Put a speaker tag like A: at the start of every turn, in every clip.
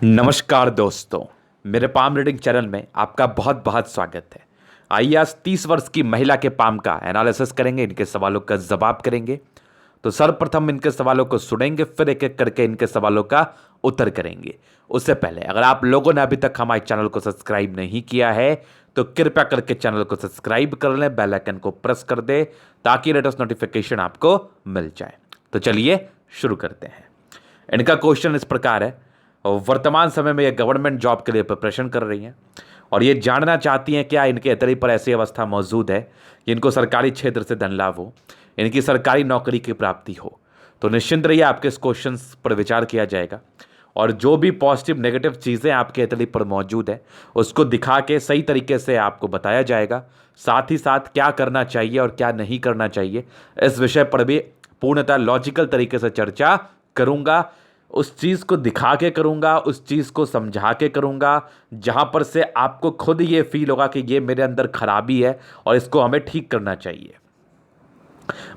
A: नमस्कार दोस्तों, मेरे पाम रीडिंग चैनल में आपका बहुत बहुत स्वागत है। आइए आज 30 वर्ष की महिला के पाम का एनालिसिस करेंगे, इनके सवालों का जवाब करेंगे। तो सर्वप्रथम इनके सवालों को सुनेंगे, फिर एक एक करके इनके सवालों का उत्तर करेंगे। उससे पहले अगर आप लोगों ने अभी तक हमारे चैनल को सब्सक्राइब नहीं किया है तो कृपया करके चैनल को सब्सक्राइब कर लें, बेल आइकन को प्रेस कर दे ताकि लेटेस्ट नोटिफिकेशन आपको मिल जाए। तो चलिए शुरू करते हैं। इनका क्वेश्चन इस प्रकार है, वर्तमान समय में ये गवर्नमेंट जॉब के लिए प्रिपरेशन कर रही हैं और ये जानना चाहती हैं क्या इनके अतरी पर ऐसी अवस्था मौजूद है कि इनको सरकारी क्षेत्र से धन लाभ हो, इनकी सरकारी नौकरी की प्राप्ति हो। तो निश्चिंत रहिए, आपके इस क्वेश्चन पर विचार किया जाएगा और जो भी पॉजिटिव नेगेटिव चीज़ें आपके अतरी पर मौजूद है उसको दिखा के सही तरीके से आपको बताया जाएगा। साथ ही साथ क्या करना चाहिए और क्या नहीं करना चाहिए इस विषय पर भी पूर्णतः लॉजिकल तरीके से चर्चा करूंगा। उस चीज़ को दिखा के करूंगा, उस चीज़ को समझा के करूंगा जहां पर से आपको खुद ये फील होगा कि ये मेरे अंदर खराबी है और इसको हमें ठीक करना चाहिए।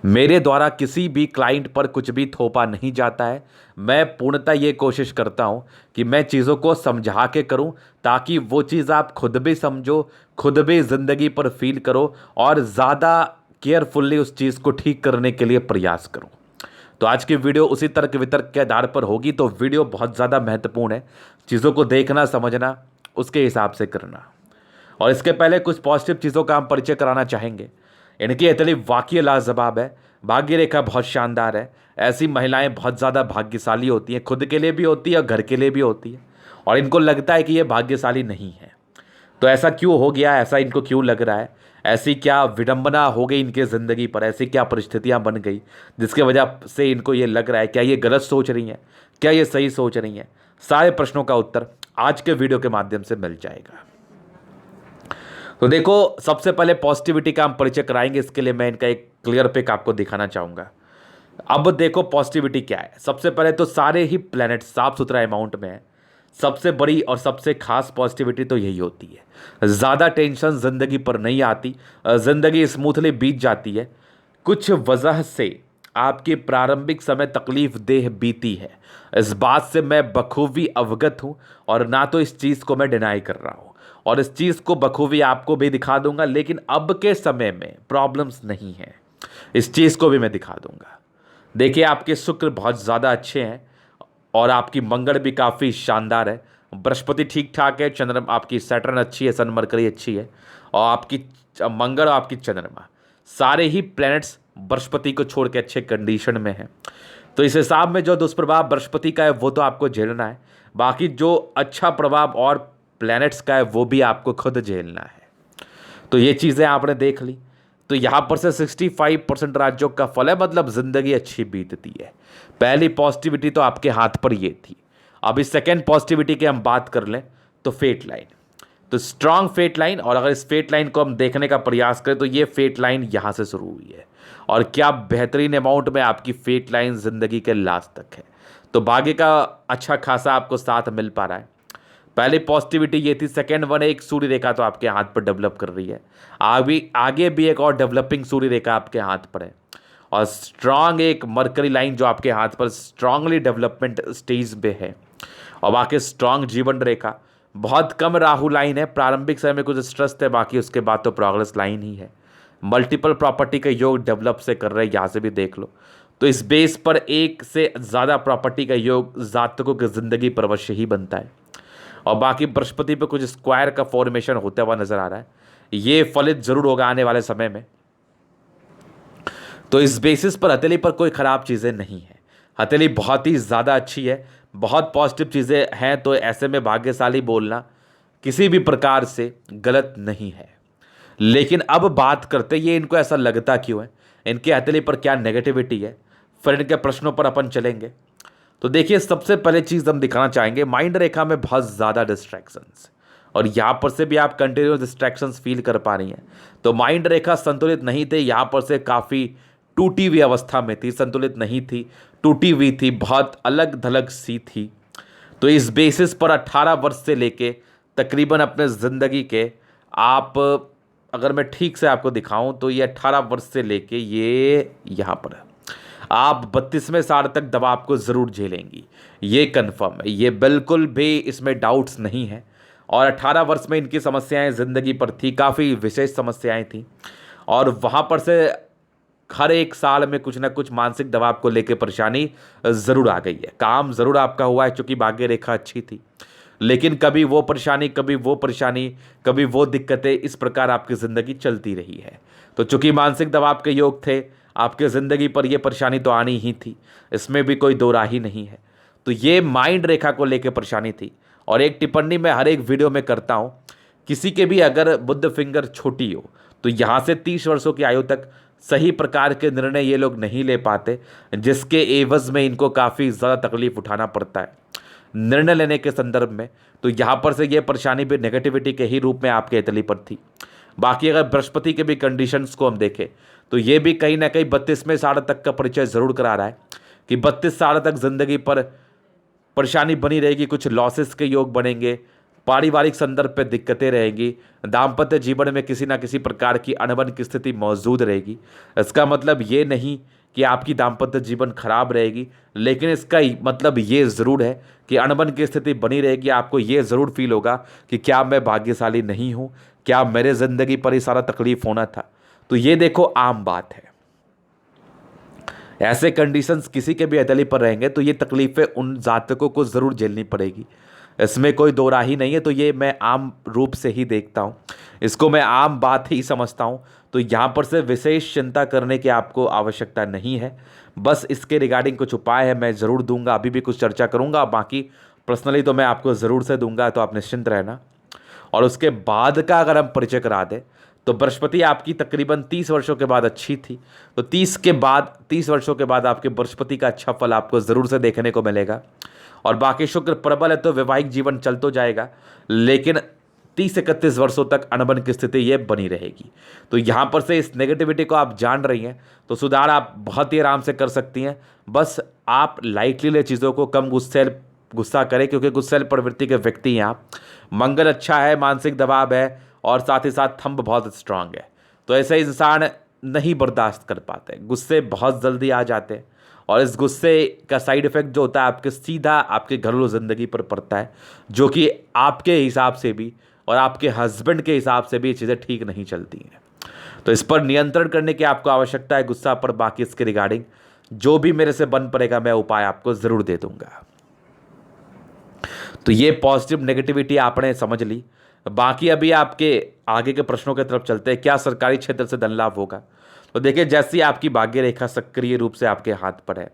A: मेरे द्वारा किसी भी क्लाइंट पर कुछ भी थोपा नहीं जाता है। मैं पूर्णतः ये कोशिश करता हूं कि मैं चीज़ों को समझा के करूं ताकि वो चीज़ आप खुद भी समझो, खुद भी ज़िंदगी पर फील करो और ज़्यादा केयरफुल्ली उस चीज़ को ठीक करने के लिए प्रयास करूं। तो आज की वीडियो उसी तर्क वितर्क के आधार पर होगी, तो वीडियो बहुत ज़्यादा महत्वपूर्ण है। चीज़ों को देखना, समझना, उसके हिसाब से करना। और इसके पहले कुछ पॉजिटिव चीज़ों का हम परिचय कराना चाहेंगे। इनकी इतनी वाकई लाजवाब है, भाग्य रेखा बहुत शानदार है। ऐसी महिलाएं बहुत ज़्यादा भाग्यशाली होती हैं, खुद के लिए भी होती है और घर के लिए भी होती है, और इनको लगता है कि ये भाग्यशाली नहीं है। तो ऐसा क्यों हो गया, ऐसा इनको क्यों लग रहा है, ऐसी क्या विडंबना हो गई इनके ज़िंदगी पर, ऐसी क्या परिस्थितियां बन गई जिसके वजह से इनको ये लग रहा है, क्या ये गलत सोच रही हैं, क्या ये सही सोच रही हैं? सारे प्रश्नों का उत्तर आज के वीडियो के माध्यम से मिल जाएगा। तो देखो, सबसे पहले पॉजिटिविटी का हम परिचय कराएंगे। इसके लिए मैं इनका एक क्लियर पिक आपको दिखाना चाहूँगा। अब देखो पॉजिटिविटी क्या है। सबसे पहले तो सारे ही प्लैनेट साफ सुथरा अमाउंट में है। सबसे बड़ी और सबसे खास पॉजिटिविटी तो यही होती है, ज़्यादा टेंशन ज़िंदगी पर नहीं आती, ज़िंदगी स्मूथली बीत जाती है। कुछ वजह से आपकी प्रारंभिक समय तकलीफ देह बीती है, इस बात से मैं बखूबी अवगत हूँ और ना तो इस चीज़ को मैं डिनाई कर रहा हूँ, और इस चीज़ को बखूबी आपको भी दिखा दूंगा। लेकिन अब के समय में प्रॉब्लम्स नहीं है, इस चीज़ को भी मैं दिखा दूंगा। देखिए, आपके शुक्र बहुत ज़्यादा अच्छे हैं और आपकी मंगल भी काफ़ी शानदार है। बृहस्पति ठीक ठाक है, चंद्रमा आपकी सैटर्न अच्छी है, सन मरकरी अच्छी है, और आपकी मंगल और आपकी चंद्रमा सारे ही प्लैनेट्स बृहस्पति को छोड़ के अच्छे कंडीशन में हैं। तो इस हिसाब में जो दुष्प्रभाव बृहस्पति का है वो तो आपको झेलना है, बाकी जो अच्छा प्रभाव और प्लैनेट्स का है वो भी आपको खुद झेलना है। तो ये चीज़ें आपने देख ली। तो यहाँ पर से 65% राज्यों का फल है, मतलब ज़िंदगी अच्छी बीतती है। पहली पॉजिटिविटी तो आपके हाथ पर ये थी। अब इस सेकेंड पॉजिटिविटी की हम बात कर लें तो फेट लाइन, तो स्ट्रांग फेट लाइन। और अगर इस फेट लाइन को हम देखने का प्रयास करें तो ये फेट लाइन यहाँ से शुरू हुई है और क्या बेहतरीन अमाउंट में आपकी फेट लाइन ज़िंदगी के लास्ट तक है। तो भाग्य का अच्छा खासा आपको साथ मिल पा रहा है। पहले पॉजिटिविटी ये थी। सेकेंड वन है, एक सूर्य रेखा तो आपके हाथ पर डेवलप कर रही है, आगे भी एक और डेवलपिंग सूर्य रेखा आपके हाथ पर है, और स्ट्रांग एक मरकरी लाइन जो आपके हाथ पर स्ट्रांगली डेवलपमेंट स्टेज पे है, और बाकी स्ट्रांग जीवन रेखा। बहुत कम राहु लाइन है, प्रारंभिक समय में कुछ स्ट्रेस थे, बाकी उसके बाद तो प्रोग्रेस लाइन ही है। मल्टीपल प्रॉपर्टी का योग डेवलप से कर रहे हैं, यहाँ से भी देख लो। तो इस बेस पर एक से ज़्यादा प्रॉपर्टी का योग जातकों की ज़िंदगी पर अवश्य ही बनता है, और बाकी बृहस्पति पे कुछ स्क्वायर का फॉर्मेशन होता हुआ नजर आ रहा है। ये फलित जरूर होगा आने वाले समय में। तो इस बेसिस पर हथेली पर कोई ख़राब चीज़ें नहीं है, हथेली बहुत ही ज़्यादा अच्छी है, बहुत पॉजिटिव चीज़ें हैं। तो ऐसे में भाग्यशाली बोलना किसी भी प्रकार से गलत नहीं है। लेकिन अब बात करते ये इनको ऐसा लगता क्यों है, इनके हथेली पर क्या नेगेटिविटी है, फिर इनके प्रश्नों पर अपन चलेंगे। तो देखिए, सबसे पहले चीज़ हम दिखाना चाहेंगे, माइंड रेखा में बहुत ज़्यादा डिस्ट्रैक्शंस, और यहाँ पर से भी आप कंटिन्यूस डिस्ट्रैक्शंस फील कर पा रही हैं। तो माइंड रेखा संतुलित नहीं थे, यहाँ पर से काफ़ी टूटी हुई अवस्था में थी, संतुलित नहीं थी, टूटी हुई थी, बहुत अलग थलग सी थी। तो इस बेसिस पर 18 वर्ष से लेके तकरीबन अपने ज़िंदगी के, आप अगर मैं ठीक से आपको दिखाऊं तो ये 18 वर्ष से लेके ये यहाँ पर है। आप 32वें साल तक दबाव को ज़रूर झेलेंगी, ये कन्फर्म है, ये बिल्कुल भी इसमें डाउट्स नहीं है। और 18 वर्ष में इनकी समस्याएं ज़िंदगी पर थी, काफ़ी विशेष समस्याएं थी, और वहाँ पर से हर एक साल में कुछ ना कुछ मानसिक दबाव को लेकर परेशानी ज़रूर आ गई है। काम ज़रूर आपका हुआ है, चूँकि भाग्य रेखा अच्छी थी, लेकिन कभी वो परेशानी, कभी वो परेशानी, कभी वो दिक्कतें, इस प्रकार आपकी ज़िंदगी चलती रही है। तो चूँकि मानसिक दबाव के योग थे आपके ज़िंदगी पर, ये परेशानी तो आनी ही थी, इसमें भी कोई दो राही नहीं है। तो ये माइंड रेखा को लेकर परेशानी थी। और एक टिप्पणी मैं हर एक वीडियो में करता हूँ, किसी के भी अगर बुध फिंगर छोटी हो तो यहाँ से 30 वर्षों की आयु तक सही प्रकार के निर्णय ये लोग नहीं ले पाते, जिसके एवज में इनको काफ़ी ज़्यादा तकलीफ उठाना पड़ता है निर्णय लेने के संदर्भ में। तो यहाँ पर से ये परेशानी भी नेगेटिविटी के ही रूप में आपके इटली पर थी। बाकी अगर बृहस्पति के भी कंडीशंस को हम देखें तो ये भी कहीं ना कहीं 32वें साल तक का परिचय ज़रूर करा रहा है कि 32 साल तक ज़िंदगी पर परेशानी बनी रहेगी, कुछ लॉसेस के योग बनेंगे, पारिवारिक संदर्भ पे दिक्कतें रहेंगी, दाम्पत्य जीवन में किसी ना किसी प्रकार की अनबन की स्थिति मौजूद रहेगी। इसका मतलब ये नहीं कि आपकी दाम्पत्य जीवन खराब रहेगी, लेकिन इसका मतलब ये ज़रूर है कि अनबन की स्थिति बनी रहेगी। आपको ये ज़रूर फील होगा कि क्या मैं भाग्यशाली नहीं हूँ, क्या मेरे ज़िंदगी पर ही सारा तकलीफ होना था। तो ये देखो आम बात है, ऐसे कंडीशंस किसी के भी अतली पर रहेंगे तो ये तकलीफ़ें उन जातकों को ज़रूर झेलनी पड़ेगी, इसमें कोई दो राही नहीं है। तो ये मैं आम रूप से ही देखता हूँ, इसको मैं आम बात ही समझता हूँ। तो यहाँ पर से विशेष चिंता करने की आपको आवश्यकता नहीं है। बस इसके रिगार्डिंग कुछ उपाय है मैं ज़रूर दूंगा, अभी भी कुछ चर्चा करूँगा, बाकी पर्सनली तो मैं आपको ज़रूर से दूंगा, तो आप निश्चिंत रहना। और उसके बाद का अगर हम परिचय करा दें तो बृहस्पति आपकी तकरीबन 30 वर्षों के बाद अच्छी थी। तो 30 वर्षों के बाद आपके बृहस्पति का अच्छा फल आपको ज़रूर से देखने को मिलेगा। और बाकी शुक्र प्रबल है तो वैवाहिक जीवन चल तो जाएगा, लेकिन 30-31 वर्षों तक अनबन की स्थिति ये बनी रहेगी। तो यहाँ पर से इस नेगेटिविटी को आप जान रही हैं तो सुधार आप बहुत ही आराम से कर सकती हैं। बस आप लाइटली ले चीज़ों को, कम गुस्सा करें, क्योंकि गुस्सेल प्रवृत्ति के व्यक्ति हैं आप। मंगल अच्छा है, मानसिक दबाव है, और साथ ही साथ थंब बहुत स्ट्रांग है। तो ऐसे इंसान नहीं बर्दाश्त कर पाते, गुस्से बहुत जल्दी आ जाते हैं, और इस गुस्से का साइड इफ़ेक्ट जो होता है आपके सीधा आपके घरेलू ज़िंदगी पर पड़ता है, जो कि आपके हिसाब से भी और आपके हस्बैंड के हिसाब से भी ये चीज़ें ठीक नहीं चलती हैं। तो इस पर नियंत्रण करने की आपको आवश्यकता है गुस्सा पर। बाकी इसके रिगार्डिंग जो भी मेरे से बन पड़ेगा मैं उपाय आपको ज़रूर दे दूंगा। तो ये पॉजिटिव नेगेटिविटी आपने समझ ली। बाकी अभी आपके आगे के प्रश्नों की तरफ चलते हैं। क्या सरकारी क्षेत्र से धन लाभ होगा? तो देखिए, जैसी आपकी भाग्य रेखा सक्रिय रूप से आपके हाथ पर है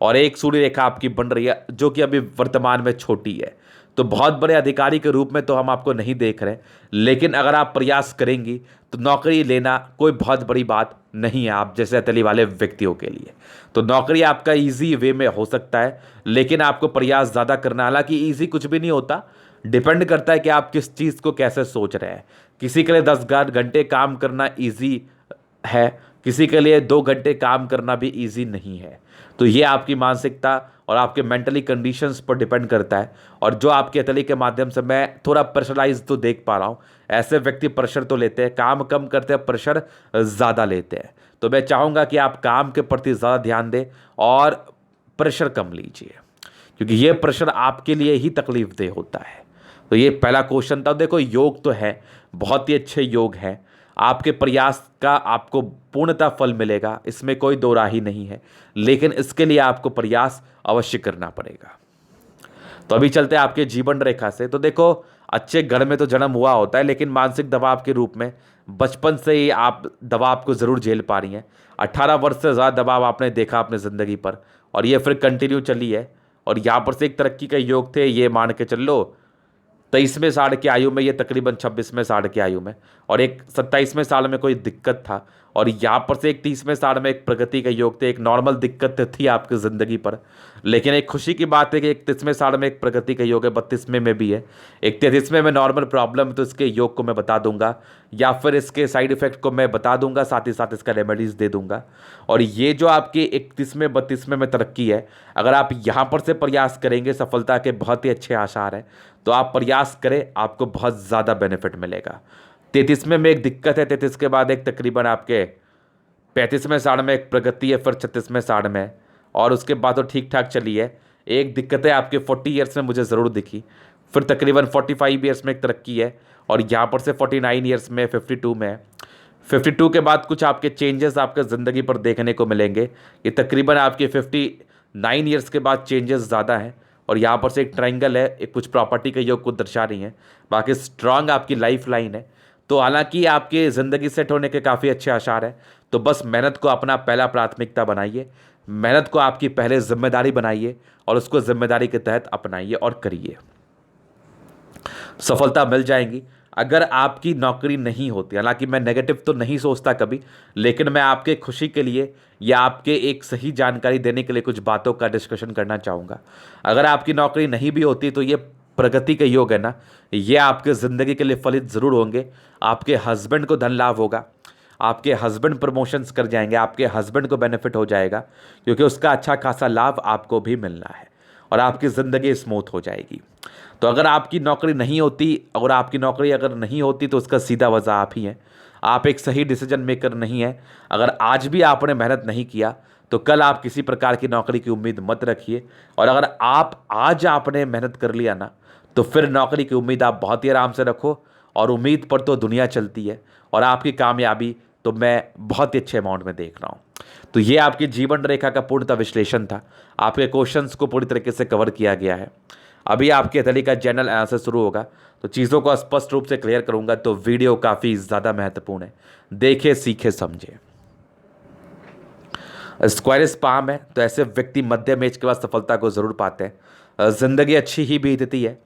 A: और एक सूर्य रेखा आपकी बन रही है जो कि अभी वर्तमान में छोटी है, तो बहुत बड़े अधिकारी के रूप में तो हम आपको नहीं देख रहे, लेकिन अगर आप प्रयास करेंगी तो नौकरी लेना कोई बहुत बड़ी बात नहीं है आप जैसे अतली वाले व्यक्तियों के लिए। तो नौकरी आपका इजी वे में हो सकता है, लेकिन आपको प्रयास ज़्यादा करना। हालांकि इजी कुछ भी नहीं होता, डिपेंड करता है कि आप किस चीज़ को कैसे सोच रहे हैं। किसी के लिए 10 घंटे काम करना ईजी है, किसी के लिए 2 घंटे काम करना भी इजी नहीं है। तो ये आपकी मानसिकता और आपके मेंटली कंडीशंस पर डिपेंड करता है। और जो आपके अतली के माध्यम से मैं थोड़ा प्रेशराइज तो देख पा रहा हूँ, ऐसे व्यक्ति प्रेशर तो लेते हैं, काम कम करते हैं, प्रेशर ज़्यादा लेते हैं। तो मैं चाहूँगा कि आप काम के प्रति ज़्यादा ध्यान दें और प्रेशर कम लीजिए, क्योंकि ये प्रेशर आपके लिए ही तकलीफ देह होता है। तो ये पहला क्वेश्चन था। देखो, योग तो है, बहुत ही अच्छे योग हैं, आपके प्रयास का आपको पूर्णतः फल मिलेगा, इसमें कोई दो राही नहीं है, लेकिन इसके लिए आपको प्रयास अवश्य करना पड़ेगा। तो अभी चलते हैं आपके जीवन रेखा से। तो देखो, अच्छे घर में तो जन्म हुआ होता है, लेकिन मानसिक दबाव के रूप में बचपन से ही आप दबाव को ज़रूर झेल पा रही हैं। 18 वर्ष से ज़्यादा दबाव आपने देखा अपने ज़िंदगी पर, और ये फिर कंटिन्यू चली है। और यहाँ पर से एक तरक्की का योग थे, ये मान के चल लो 23वें साल की आयु में, ये तकरीबन 26वें साल की आयु में, और एक 27वें साल में कोई दिक्कत था, और यहाँ पर से एक 30वें साल में एक प्रगति का योग थे। एक नॉर्मल दिक्कत थी आपकी ज़िंदगी पर, लेकिन एक खुशी की बात है कि 31वें साल में एक प्रगति का योग है, 32वें में भी है, एक 33वें में नॉर्मल प्रॉब्लम है। तो इसके योग को मैं बता दूंगा, या फिर इसके साइड इफेक्ट को मैं बता दूंगा, साथ ही साथ इसका रेमेडीज़ दे दूंगा। और ये जो आपकी 31वें 32वें में तरक्की है, अगर आप यहाँ पर से प्रयास करेंगे, सफलता के बहुत ही अच्छे आसार हैं। तो आप प्रयास करें, आपको बहुत ज़्यादा बेनिफिट मिलेगा। 33वें में एक दिक्कत है, 33 के बाद एक तकरीबन आपके 35वें साल में एक प्रगति है, फिर 36वें साल में है, और उसके बाद तो ठीक ठाक चली है। एक दिक्कत है आपके 40 ईयर्स में मुझे ज़रूर दिखी, फिर तकरीबन 45 ईयर्स में एक तरक्की है, और यहाँ पर से 49 ईयर्स में 52 में है। 52 के बाद कुछ आपके चेंजेस आपके ज़िंदगी पर देखने को मिलेंगे। ये तकरीबन आपके 59 ईयर्स के बाद चेंजेस ज़्यादा हैं, और यहाँ पर से एक ट्रायंगल है, एक कुछ प्रॉपर्टी के योग को दर्शा रही है। बाकी स्ट्रांग आपकी लाइफ लाइन है, तो हालांकि आपके ज़िंदगी सेट होने के काफ़ी अच्छे आसार हैं। तो बस मेहनत को अपना पहला प्राथमिकता बनाइए, मेहनत को आपकी पहले जिम्मेदारी बनाइए, और उसको जिम्मेदारी के तहत अपनाइए और करिए, सफलता मिल जाएगी। अगर आपकी नौकरी नहीं होती, हालांकि मैं नेगेटिव तो नहीं सोचता कभी, लेकिन मैं आपके खुशी के लिए या आपके एक सही जानकारी देने के लिए कुछ बातों का डिस्कशन करना चाहूँगा। अगर आपकी नौकरी नहीं भी होती तो ये प्रगति के योग है ना, ये आपके ज़िंदगी के लिए फलित ज़रूर होंगे। आपके हस्बैंड को धन लाभ होगा, आपके हस्बैंड प्रमोशंस कर जाएंगे, आपके हस्बैंड को बेनिफिट हो जाएगा, क्योंकि उसका अच्छा खासा लाभ आपको भी मिलना है, और आपकी ज़िंदगी स्मूथ हो जाएगी। तो अगर आपकी नौकरी नहीं होती, और आपकी नौकरी अगर नहीं होती तो उसका सीधा वजह आप ही हैं। आप एक सही डिसीजन मेकर नहीं है। अगर आज भी आपने मेहनत नहीं किया तो कल आप किसी प्रकार की नौकरी की उम्मीद मत रखिए, और अगर आप आज आपने मेहनत कर लिया ना, तो फिर नौकरी की उम्मीद आप बहुत ही आराम से रखो, और उम्मीद पर तो दुनिया चलती है, और आपकी कामयाबी तो मैं बहुत ही अच्छे अमाउंट में देख रहा हूँ। तो ये आपकी जीवन रेखा का पूर्णतः विश्लेषण था। आपके क्वेश्चंस को पूरी तरीके से कवर किया गया है। अभी आपके एथली का जनरल एनालिसिस शुरू होगा, तो चीज़ों को स्पष्ट रूप से क्लियर करूंगा। तो वीडियो काफ़ी ज़्यादा महत्वपूर्ण है, देखे सीखे समझे। स्क्वायरिस पाम है, तो ऐसे व्यक्ति मध्यम एज के बाद सफलता को ज़रूर पाते हैं। ज़िंदगी अच्छी ही बीतती है,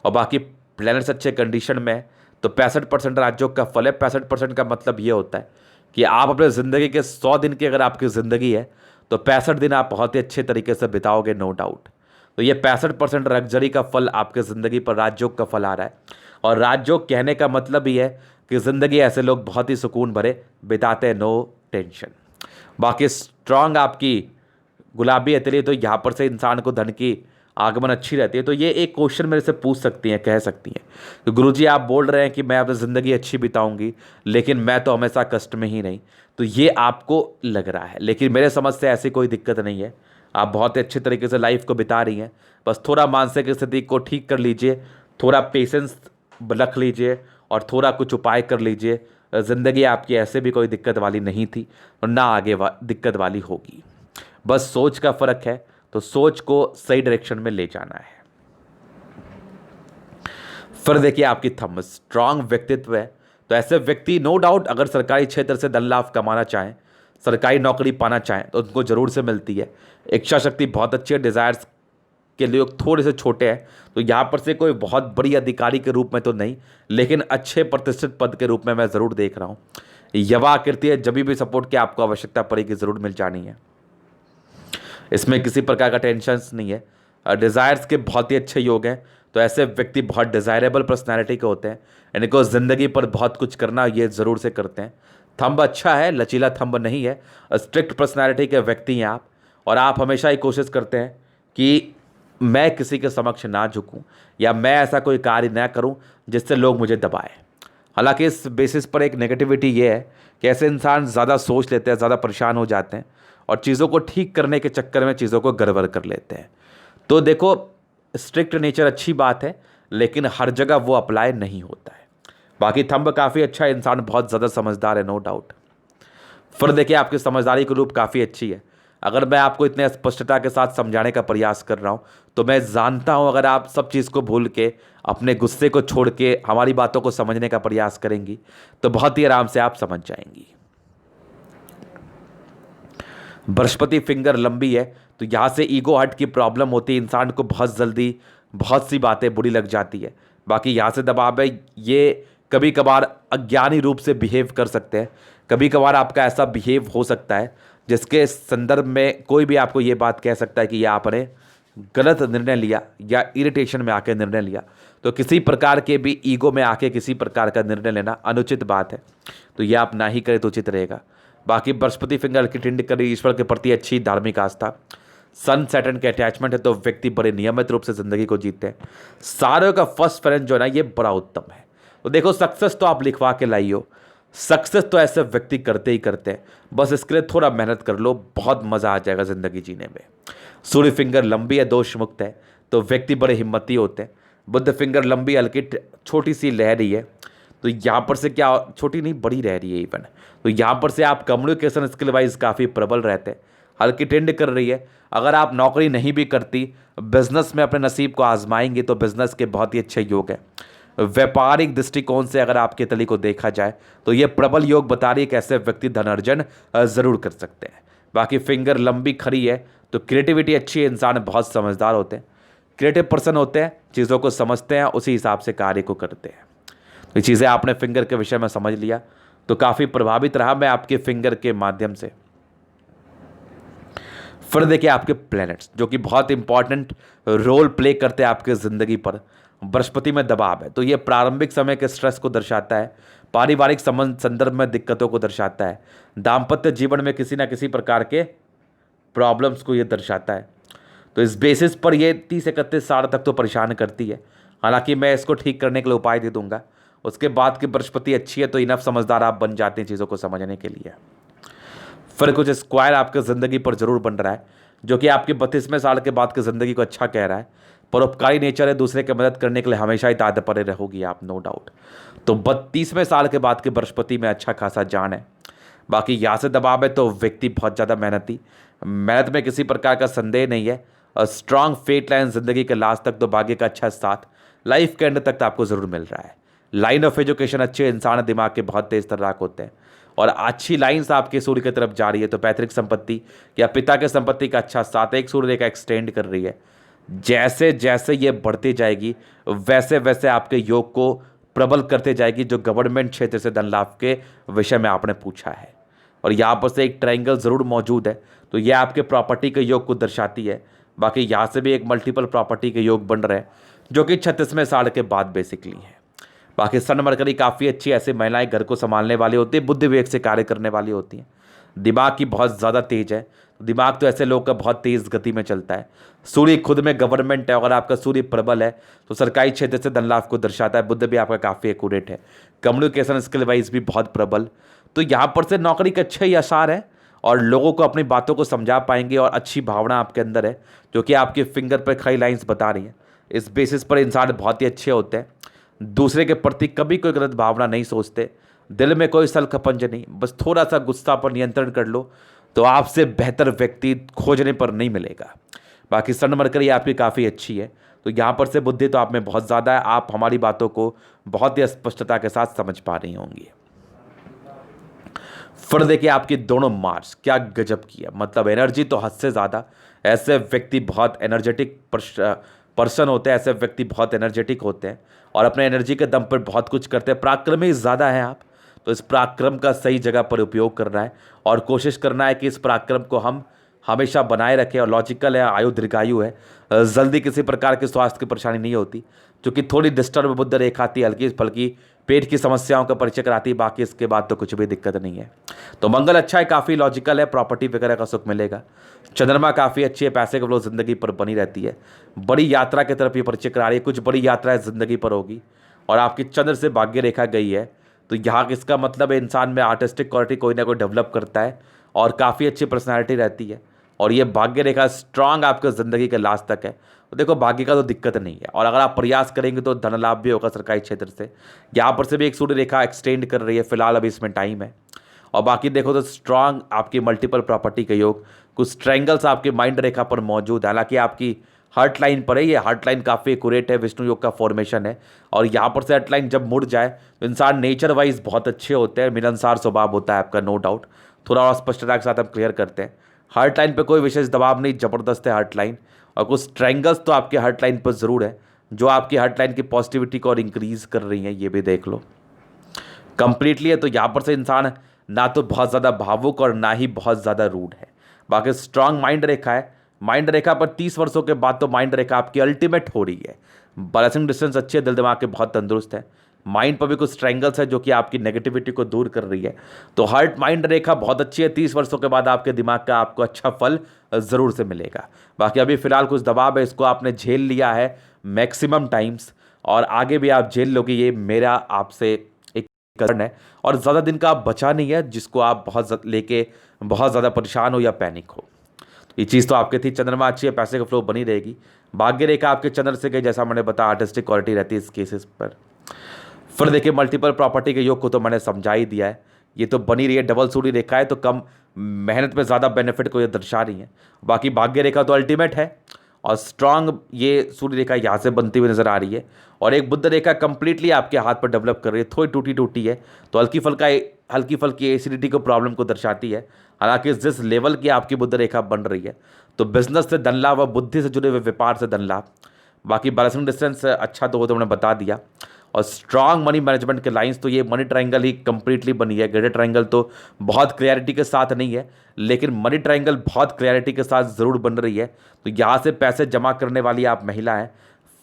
A: और बाकी प्लैनेट्स अच्छे कंडीशन में है। तो 65% राजयोग का फल है। 65% का मतलब ये होता है कि आप अपने ज़िंदगी के 100 दिन की अगर आपकी ज़िंदगी है, तो 65 दिन आप बहुत ही अच्छे तरीके से बिताओगे, नो डाउट। तो ये 65% लग्जरी का फल आपके ज़िंदगी पर राजयोग का फल आ रहा है। और राजयोग कहने का मतलब ही है कि ज़िंदगी ऐसे लोग बहुत ही सुकून भरे बिताते हैं, नो टेंशन। बाकी स्ट्रांग आपकी गुलाबी एतली, तो यहाँ पर से इंसान को धन की आगमन अच्छी रहती है। तो ये एक क्वेश्चन मेरे से पूछ सकती हैं, कह सकती हैं तो गुरुजी आप बोल रहे हैं कि मैं अपनी ज़िंदगी अच्छी बिताऊंगी, लेकिन मैं तो हमेशा कष्ट में ही नहीं। तो ये आपको लग रहा है, लेकिन मेरे समझ से ऐसी कोई दिक्कत नहीं है। आप बहुत ही अच्छे तरीके से लाइफ को बिता रही हैं। बस थोड़ा मानसिक स्थिति को ठीक कर लीजिए, थोड़ा पेशेंस रख लीजिए, और थोड़ा कुछ उपाय कर लीजिए। ज़िंदगी आपकी ऐसे भी कोई दिक्कत वाली नहीं थी, और ना आगे दिक्कत वाली होगी। बस सोच का फ़र्क है, तो सोच को सही डायरेक्शन में ले जाना है। फिर देखिए आपकी थंब स्ट्रांग व्यक्तित्व है, तो ऐसे व्यक्ति नो डाउट अगर सरकारी क्षेत्र से धन लाभ कमाना चाहें, सरकारी नौकरी पाना चाहें, तो उनको ज़रूर से मिलती है। इच्छा शक्ति बहुत अच्छी है, डिज़ायर्स के लिए थोड़े से छोटे हैं। तो यहाँ पर से कोई बहुत बड़ी अधिकारी के रूप में तो नहीं, लेकिन अच्छे प्रतिष्ठित पद के रूप में मैं ज़रूर देख रहा हूँ। युवा आकृति है, जब भी सपोर्ट की आपको आवश्यकता पड़ेगी ज़रूर मिल जानी है। इसमें किसी प्रकार का टेंशन नहीं है। डिज़ायर्स के बहुत ही अच्छे योग हैं, तो ऐसे व्यक्ति बहुत डिज़ायरेबल पर्सनैलिटी के होते हैं। इनको ज़िंदगी पर बहुत कुछ करना ये ज़रूर से करते हैं। थंब अच्छा है, लचीला थंब नहीं है। स्ट्रिक्ट पर्सनैलिटी के व्यक्ति हैं आप, और आप हमेशा ही कोशिश करते हैं कि मैं किसी के समक्ष ना झुकूं, या मैं ऐसा कोई कार्य ना करूं जिससे लोग मुझे दबाएं। हालांकि इस बेसिस पर एक नेगेटिविटी ये है कि ऐसे इंसान ज़्यादा सोच लेते हैं, ज़्यादा परेशान हो जाते हैं, और चीज़ों को ठीक करने के चक्कर में चीज़ों को गड़बड़ कर लेते हैं। तो देखो, स्ट्रिक्ट नेचर अच्छी बात है, लेकिन हर जगह वो अप्लाई नहीं होता है। बाकी थंब काफ़ी अच्छा है, इंसान बहुत ज़्यादा समझदार है, नो डाउट। फिर देखिए आपकी समझदारी की रूप काफ़ी अच्छी है। अगर मैं आपको इतने स्पष्टता के साथ समझाने का प्रयास कर रहा हूँ, तो मैं जानता हूँ अगर आप सब चीज़ को भूल के, अपने गुस्से को छोड़ के हमारी बातों को समझने का प्रयास करेंगी, तो बहुत ही आराम से आप समझ जाएंगी। बृहस्पति फिंगर लंबी है, तो यहाँ से ईगो हर्ट की प्रॉब्लम होती है। इंसान को बहुत जल्दी बहुत सी बातें बुरी लग जाती है। बाकी यहाँ से दबाव है, ये कभी कभार अज्ञानी रूप से बिहेव कर सकते हैं। कभी कभार आपका ऐसा बिहेव हो सकता है जिसके संदर्भ में कोई भी आपको ये बात कह सकता है कि यह आपने गलत निर्णय लिया, या इरिटेशन में आके निर्णय लिया। तो किसी प्रकार के भी ईगो में आके किसी प्रकार का निर्णय लेना अनुचित बात है, तो यह आप ना ही करें तो उचित रहेगा। बाकी बृहस्पति फिंगर की टिंड करी, ईश्वर के प्रति अच्छी धार्मिक आस्था, सन सैटर्न के अटैचमेंट है, तो व्यक्ति बड़े नियमित रूप से जिंदगी को जीते हैं। सारों का फर्स्ट फ्रेंड जो है ना, ये बड़ा उत्तम है। तो देखो, सक्सेस तो आप लिखवा के लाई हो, सक्सेस तो ऐसे व्यक्ति करते ही करते हैं, बस इसके लिए थोड़ा मेहनत कर लो, बहुत मज़ा आ जाएगा ज़िंदगी जीने में। सूर्य फिंगर लंबी है, दोष मुक्त है, तो व्यक्ति बड़े हिम्मती होते हैं। बुद्ध फिंगर लंबी हल्की छोटी सी लहरी है, तो यहाँ पर से क्या, छोटी नहीं बड़ी रह रही है इवन, तो यहाँ पर से आप कम्युनिकेशन स्किल वाइज काफ़ी प्रबल रहते हैं। हल्की टेंड कर रही है। अगर आप नौकरी नहीं भी करती, बिजनेस में अपने नसीब को आजमाएंगे तो बिजनेस के बहुत ही अच्छे योग है। व्यापारिक दृष्टिकोण से अगर आपके तली को देखा जाए तो ये प्रबल योग बता रही है कि ऐसे व्यक्ति धन अर्जन जरूर कर सकते हैं। बाकी फिंगर लंबी खड़ी है तो क्रिएटिविटी अच्छी है, इंसान बहुत समझदार होते हैं, क्रिएटिव पर्सन होते हैं, चीज़ों को समझते हैं, उसी हिसाब से कार्य को करते हैं। तो ये चीज़ें आपने फिंगर के विषय में समझ लिया तो काफ़ी प्रभावित रहा मैं आपके फिंगर के माध्यम से। फिर देखिए आपके प्लैनेट्स जो कि बहुत इंपॉर्टेंट रोल प्ले करते हैं आपके ज़िंदगी पर। बृहस्पति में दबाव है तो ये प्रारंभिक समय के स्ट्रेस को दर्शाता है, पारिवारिक संबंध संदर्भ में दिक्कतों को दर्शाता है, दाम्पत्य जीवन में किसी ना किसी प्रकार के प्रॉब्लम्स को ये दर्शाता है। तो इस बेसिस पर ये 30-31 साल तक तो परेशान करती है। हालांकि मैं इसको ठीक करने के लिए उपाय दे दूंगा। उसके बाद की बृहस्पति अच्छी है तो इनफ समझदार आप बन जाते हैं चीज़ों को समझने के लिए। फिर कुछ स्क्वायर आपके ज़िंदगी पर जरूर बन रहा है जो कि आपके 32वें साल के बाद की ज़िंदगी को अच्छा कह रहा है। परोपकारी नेचर है, दूसरे की मदद करने के लिए हमेशा ही तात्पर्य रहोगी आप, नो डाउट। तो 32वें साल के बाद के बृहस्पति में अच्छा खासा जान है। बाकी यहाँ से दबाव है तो व्यक्ति बहुत ज़्यादा मेहनत में किसी प्रकार का संदेह नहीं है। और स्ट्रांग फेट लाइन ज़िंदगी के लास्ट तक तो भाग्य का अच्छा साथ लाइफ के एंड तक तो आपको ज़रूर मिल रहा है। लाइन ऑफ एजुकेशन अच्छे, इंसान दिमाग के बहुत तेज तर्राक होते हैं और अच्छी लाइन्स आपके सूर्य की तरफ जा रही है तो पैतृक संपत्ति या पिता के संपत्ति का अच्छा साथ, एक सूर्य रेखा एक्सटेंड कर रही है। जैसे जैसे ये बढ़ती जाएगी वैसे वैसे आपके योग को प्रबल करते जाएगी जो गवर्नमेंट क्षेत्र से धन लाभ के विषय में आपने पूछा है। और यहाँ पर से एक ट्रायंगल ज़रूर मौजूद है तो यह आपके प्रॉपर्टी के योग को दर्शाती है। बाकी यहाँ से भी एक मल्टीपल प्रॉपर्टी के योग बन रहे हैं जो कि 36वें साल के बाद बेसिकली है। बाकी सन मरकरी काफ़ी अच्छी, ऐसे महिलाएं घर को संभालने वाली होती है, बुद्धि विवेक से कार्य करने वाली होती हैं, दिमाग की बहुत ज़्यादा तेज है। दिमाग तो ऐसे लोग का बहुत तेज़ गति में चलता है। सूर्य खुद में गवर्नमेंट है, अगर आपका सूर्य प्रबल है तो सरकारी क्षेत्र से धन लाभ को दर्शाता है। बुद्ध भी आपका काफ़ी एक्यूरेट है, कम्युनिकेशन स्किल वाइज भी बहुत प्रबल। तो यहाँ पर से नौकरी के अच्छे ही आसार है और लोगों को अपनी बातों को समझा पाएंगे और अच्छी भावना आपके अंदर है जो कि आपके फिंगर पर खड़ी लाइन्स बता रही हैं। इस बेसिस पर इंसान बहुत ही अच्छे होते हैं, दूसरे के प्रति कभी कोई गलत भावना नहीं सोचते, दिल में कोई सलखपंज नहीं, बस थोड़ा सा गुस्सा पर नियंत्रण कर लो तो आपसे बेहतर व्यक्ति खोजने पर नहीं मिलेगा। बाकी सन मरकरी आपकी काफ़ी अच्छी है तो यहाँ पर से बुद्धि तो आप में बहुत ज़्यादा है, आप हमारी बातों को बहुत ही स्पष्टता के साथ समझ पा रही होंगी। फिर देखिए आपकी दोनों मार्च क्या गजब की है, मतलब एनर्जी तो हद से ज़्यादा। ऐसे व्यक्ति बहुत एनर्जेटिक पर्सन होते हैं, ऐसे व्यक्ति बहुत एनर्जेटिक होते हैं और अपने एनर्जी के दम पर बहुत कुछ करते हैं। पराक्रमी ज़्यादा है आप, तो इस पराक्रम का सही जगह पर उपयोग करना है और कोशिश करना है कि इस पराक्रम को हम हमेशा बनाए रखें। और लॉजिकल है, आयु दीर्घायु है, जल्दी किसी प्रकार की स्वास्थ्य की परेशानी नहीं होती, जो कि थोड़ी डिस्टर्ब बुद्ध रेखा आती है, हल्की फल्की पेट की समस्याओं का परिचय कराती है। बाकी इसके बाद तो कुछ भी दिक्कत नहीं है। तो मंगल अच्छा है, काफ़ी लॉजिकल है, प्रॉपर्टी वगैरह का सुख मिलेगा। चंद्रमा काफ़ी अच्छी है, पैसे का फ्लो ज़िंदगी पर बनी रहती है, बड़ी यात्रा की तरफ ये परिचय करा रही है, कुछ बड़ी यात्राएं ज़िंदगी पर होगी। और आपकी चंद्र से भाग्य रेखा गई है तो यहाँ इसका मतलब है इंसान में आर्टिस्टिक क्वालिटी कोई ना कोई डेवलप करता है और काफ़ी अच्छी पर्सनैलिटी रहती है। और ये भाग्य रेखा स्ट्रांग आपके ज़िंदगी के लास्ट तक है। तो देखो भाग्य का तो दिक्कत नहीं है और अगर आप प्रयास करेंगे तो धन लाभ भी होगा सरकारी क्षेत्र से। यहाँ पर से भी एक सूर्य रेखा एक्सटेंड कर रही है, फिलहाल अभी इसमें टाइम है। और बाकी देखो तो स्ट्रांग आपकी मल्टीपल प्रॉपर्टी के योग, कुछ ट्रायंगल्स आपके माइंड रेखा पर मौजूद है। हालांकि आपकी हार्ट लाइन पर है, ये हार्ट लाइन काफ़ी एक्यूरेट है, विष्णु योग का फॉर्मेशन है। और यहाँ पर से हार्ट लाइन जब मुड़ जाए तो इंसान नेचर वाइज बहुत अच्छे होते हैं, मिलनसार स्वभाव होता है आपका, नो डाउट। थोड़ा और स्पष्टता के साथ हम क्लियर करते हैं, हार्ट लाइन पे कोई विशेष दबाव नहीं, ज़बरदस्त है हार्ट लाइन। और कुछ ट्रायंगल्स तो आपके हार्ट लाइन पर ज़रूर है जो आपकी हार्ट लाइन की पॉजिटिविटी को और इंक्रीज़ कर रही हैं, ये भी देख लो कंप्लीटली है। तो यहाँ पर से इंसान ना तो बहुत ज़्यादा भावुक और ना ही बहुत ज़्यादा रूड है। बाकी स्ट्रांग माइंड रेखा है, माइंड रेखा पर 30 वर्षों के बाद तो माइंड रेखा आपकी अल्टीमेट हो रही है। बैलेंसिंग डिस्टेंस अच्छी है, दिल दिमाग के बहुत तंदुरुस्त है। माइंड पर भी कुछ ट्रायंगल्स है जो कि आपकी नेगेटिविटी को दूर कर रही है। तो हार्ट माइंड रेखा बहुत अच्छी है, 30 वर्षों के बाद आपके दिमाग का आपको अच्छा फल ज़रूर से मिलेगा। बाकी अभी फिलहाल कुछ दबाव है, इसको आपने झेल लिया है मैक्सिमम टाइम्स और आगे भी आप झेल लोगे, ये मेरा आपसे कारण है और ज़्यादा दिन का आप बचा नहीं है जिसको आप लेके बहुत ज़्यादा परेशान हो या पैनिक हो। ये चीज़ तो आपके थी। चंद्रमा अच्छी है, पैसे का फ्लो बनी रहेगी। भाग्य रेखा आपके चंद्र से गई, जैसा मैंने बताया आर्टिस्टिक क्वालिटी रहती है इस केसेस पर। फिर देखिए मल्टीपल प्रॉपर्टी के योग को तो मैंने समझा ही दिया है, ये तो बनी रही है। डबल सूर्य रेखा है तो कम मेहनत में ज़्यादा बेनिफिट को ये दर्शा रही है। बाकी भाग्य रेखा तो अल्टीमेट है और स्ट्रांग ये सूर्य रेखा यहाँ से बनती हुई नजर आ रही है। और एक बुध रेखा कंप्लीटली आपके हाथ पर डेवलप कर रही है, थोड़ी टूटी टूटी है तो हल्की फुल्की एसिडिटी को प्रॉब्लम को दर्शाती है। हालांकि जिस लेवल की आपकी बुध रेखा बन रही है तो बिजनेस से धन लाभ व बुद्धि से जुड़े हुए व्यापार से धन लाभ। बाकी बैलेंसिंग डिस्टेंस अच्छा तो वो तो मैंने बता दिया। और स्ट्रांग मनी मैनेजमेंट के लाइंस तो ये मनी ट्रायंगल ही कंप्लीटली बनी है। ग्रेटर ट्रायंगल तो बहुत क्लैरिटी के साथ नहीं है, लेकिन मनी ट्रायंगल बहुत क्लैरिटी के साथ ज़रूर बन रही है। तो यहाँ से पैसे जमा करने वाली आप महिला हैं,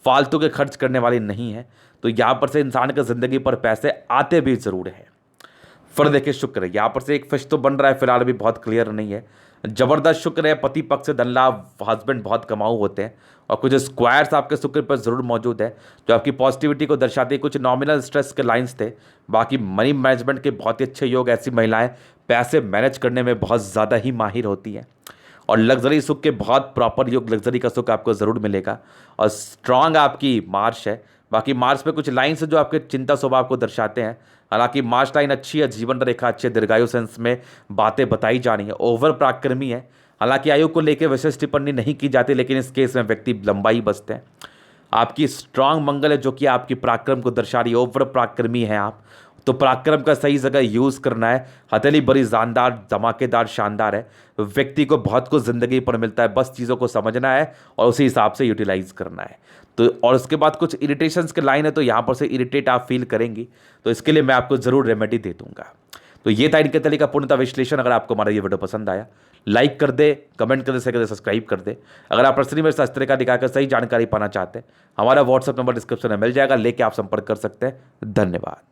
A: फालतू के खर्च करने वाली नहीं है। तो यहाँ पर से इंसान की ज़िंदगी पर पैसे आते भी ज़रूर हैं। फिर देखिए शुक्र है, यहाँ पर से एक फिश तो बन रहा है, फिलहाल भी बहुत क्लियर नहीं है। जबरदस्त शुक्र है, पति पक्ष से धन लाभ, हस्बैंड बहुत कमाऊ होते हैं। और कुछ स्क्वायर्स आपके शुक्र पर जरूर मौजूद है जो आपकी पॉजिटिविटी को दर्शाते हैं। कुछ नॉमिनल स्ट्रेस के लाइंस थे। बाकी मनी मैनेजमेंट के बहुत ही अच्छे योग, ऐसी महिलाएं पैसे मैनेज करने में बहुत ज़्यादा ही माहिर होती हैं। और लग्जरी सुख के बहुत प्रॉपर योग, लग्जरी का सुख आपको ज़रूर मिलेगा। और स्ट्रांग आपकी मार्च है। बाकी मार्च पे कुछ लाइन्स जो आपके चिंता स्वभाव को दर्शाते हैं। हालांकि मार्च लाइन अच्छी है, जीवन रेखा अच्छे दीर्घायु सेंस में बातें बताई जानी है। ओवर पराक्रमी है, हालांकि आयु को लेकर विशेष टिप्पणी नहीं की जाती, लेकिन इस केस में व्यक्ति लंबाई बसते हैं। आपकी स्ट्रांग मंगल है जो कि आपकी पराक्रम को दर्शा रही है। ओवर पराक्रमी है आप, तो पराक्रम का सही जगह यूज़ करना है। हथेली बड़ी जानदार, धमाकेदार, शानदार है। व्यक्ति को बहुत कुछ ज़िंदगी पर मिलता है, बस चीज़ों को समझना है और उसी हिसाब से यूटिलाइज करना है। तो और उसके बाद कुछ इरिटेशंस के लाइन है, तो यहाँ पर से इरिटेट आप फील करेंगी, तो इसके लिए मैं आपको ज़रूर रेमेडी दे दूंगा। तो ये था इनके तरीके का पूर्णतः विश्लेषण। अगर आपको हमारा ये वीडियो पसंद आया, लाइक कर दे, कमेंट कर दे, शेयर कर दे, सब्सक्राइब कर दे। अगर आप पर्सनली मेरे शास्त्र का दिखाकर सही जानकारी पाना चाहते हैं, हमारा व्हाट्सअप नंबर डिस्क्रिप्शन में मिल जाएगा, लेके आप संपर्क कर सकते हैं। धन्यवाद।